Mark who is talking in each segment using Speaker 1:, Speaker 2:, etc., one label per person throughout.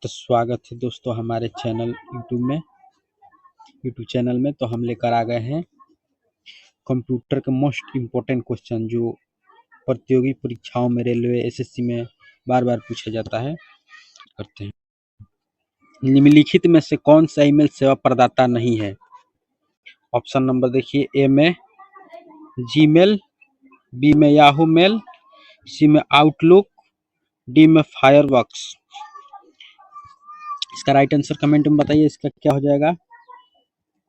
Speaker 1: तो स्वागत है दोस्तों हमारे चैनल यूट्यूब चैनल में। तो हम लेकर आ गए हैं कंप्यूटर के मोस्ट इम्पोर्टेंट क्वेश्चन जो प्रतियोगी परीक्षाओं में, रेलवे, एसएससी में बार बार पूछा जाता है। करते हैं। निम्नलिखित में से कौन सा ईमेल सेवा प्रदाता नहीं है? ऑप्शन नंबर देखिए, ए में जीमेल, बी में याहू मेल, सी में आउटलुक, डी में फायरवर्क्स। इसका राइट आंसर कमेंट में बताइए, इसका क्या हो जाएगा?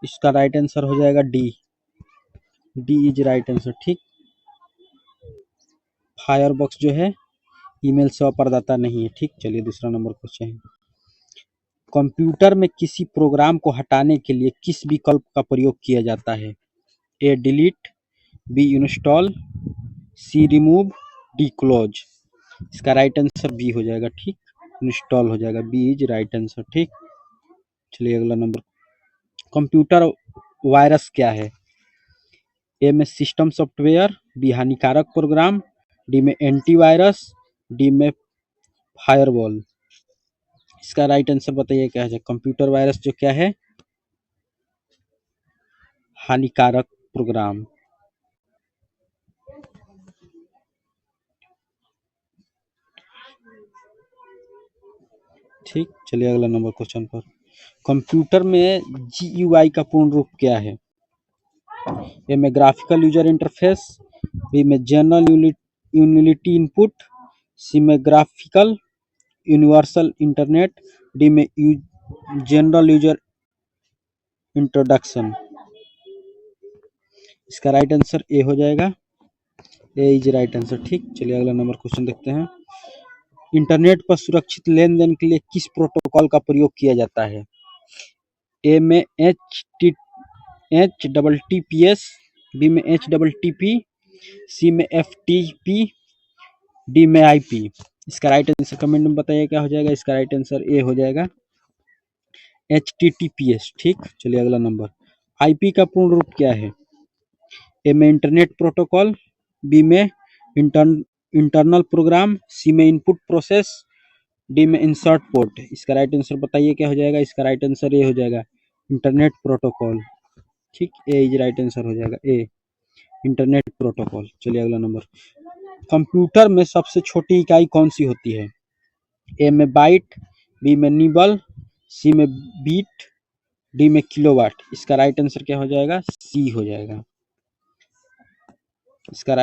Speaker 1: इसका राइट आंसर हो जाएगा डी इज राइट आंसर। ठीक, फायरबॉक्स जो है ईमेल सेवा प्रदाता नहीं है। ठीक, चलिए दूसरा नंबर क्वेश्चन है। कंप्यूटर में किसी प्रोग्राम को हटाने के लिए किस विकल्प का प्रयोग किया जाता है? A delete, B install, C remove, D close. इसका राइट आंसर बी हो जाएगा। ठीक, इंस्टॉल हो जाएगा। B is right answer. ठीक, चलिए अगला नंबर। कंप्यूटर वायरस क्या है? ए में सिस्टम सॉफ्टवेयर, बी हानिकारक प्रोग्राम, डी में एंटीवायरस, डी में फायरवॉल। इसका राइट आंसर बताइए क्या है? कंप्यूटर वायरस जो क्या है? हानिकारक प्रोग्राम। ठीक, चलिए अगला नंबर क्वेश्चन पर। कंप्यूटर में जीयूआई का पूर्ण रूप क्या है? ए में ग्राफिकल यूजर इंटरफेस, बी में जनरल यूटिलिटी इनपुट, सी में ग्राफिकल यूनिवर्सल इंटरनेट, डी में जनरल यूजर इंट्रोडक्शन। इसका राइट आंसर ए हो जाएगा। ए इज राइट आंसर। ठीक, चलिए अगला नंबर क्वेश्चन देखते हैं। इंटरनेट पर सुरक्षित लेन देन के लिए किस प्रोटोकॉल का प्रयोग किया जाता है? ए में HTTPS, बी में HTTP, सी में FTP, डी में IP। इसका राइट आंसर कमेंट में बताइए क्या हो जाएगा? इसका राइट आंसर ए हो जाएगा, HTTPS। ठीक, चलिए अगला नंबर। IP का पूर्ण रूप क्या है? ए में इंटरनेट प्रोटोकॉल, बी में इंटरनल प्रोग्राम, सी में इनपुट प्रोसेस, डी में इंसर्ट पोर्ट। इसका राइट आंसर बताइए क्या हो जाएगा? इसका राइट आंसर ए हो जाएगा, इंटरनेट प्रोटोकॉल। ठीक, ए इज राइट आंसर हो जाएगा, ए इंटरनेट प्रोटोकॉल। चलिए अगला नंबर। कंप्यूटर में सबसे छोटी इकाई कौन सी होती है? ए में बाइट, बी में निबल, सी में बीट, डी में किलोवाट। इसका राइट आंसर क्या हो जाएगा? सी हो जाएगा। इसका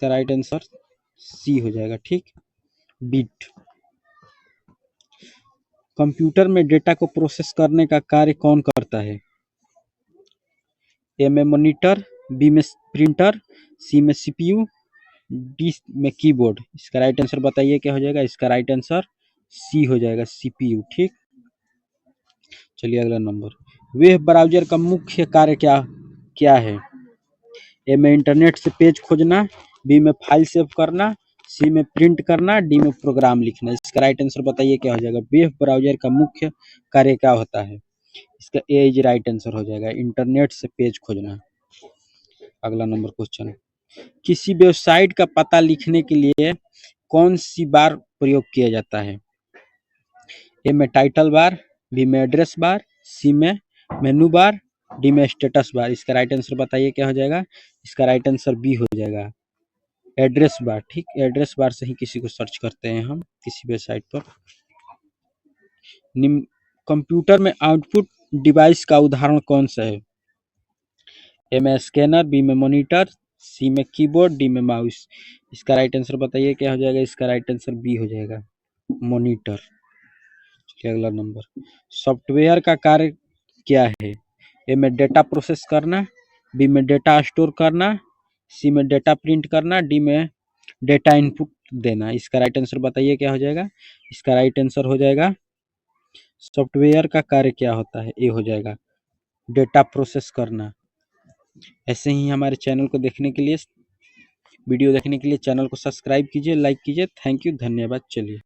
Speaker 1: राइट आंसर सी हो जाएगा। ठीक, बीट। कंप्यूटर में डेटा को प्रोसेस करने का कार्य कौन करता है? ए में मॉनिटर, बी में प्रिंटर, सी में CPU, डी में कीबोर्ड। इसका राइट आंसर बताइए क्या हो जाएगा? इसका राइट आंसर सी हो जाएगा, CPU। ठीक, चलिए अगला नंबर। वेब ब्राउजर का मुख्य कार्य क्या है? ए में इंटरनेट से पेज खोजना, बी में फाइल सेव करना, सी में प्रिंट करना, डी में प्रोग्राम लिखना। इसका राइट आंसर बताइए क्या हो जाएगा? वेब ब्राउजर का मुख्य कार्य क्या होता है? इसका ए इज राइट आंसर हो जाएगा, इंटरनेट से पेज खोजना। अगला नंबर क्वेश्चन। किसी वेबसाइट का पता लिखने के लिए कौन सी बार प्रयोग किया जाता है? ए में टाइटल बार, बी में एड्रेस बार, सी में मेनू बार, डी में स्टेटस बार। इसका राइट आंसर बताइए क्या हो जाएगा? इसका राइट आंसर बी हो जाएगा, एड्रेस बार। ठीक, एड्रेस बार से ही किसी को सर्च करते हैं हम किसी वेबसाइट पर। कंप्यूटर में आउटपुट डिवाइस का उदाहरण कौन सा है? ए में स्कैनर, बी में मॉनिटर, सी में कीबोर्ड, डी में माउस। इसका राइट आंसर बताइए क्या हो जाएगा? इसका राइट आंसर बी हो जाएगा, मॉनिटर। चलिए अगला नंबर। सॉफ्टवेयर का कार्य क्या है? ए में डेटा प्रोसेस करना, बी में डेटा स्टोर करना, सी में डेटा प्रिंट करना, डी में डेटा इनपुट देना। इसका राइट आंसर बताइए क्या हो जाएगा? इसका राइट आंसर हो जाएगा, सॉफ्टवेयर का कार्य क्या होता है? ए हो जाएगा, डेटा प्रोसेस करना। ऐसे ही हमारे चैनल को देखने के लिए, वीडियो देखने के लिए चैनल को सब्सक्राइब कीजिए, लाइक कीजिए। थैंक यू, धन्यवाद। चलिए।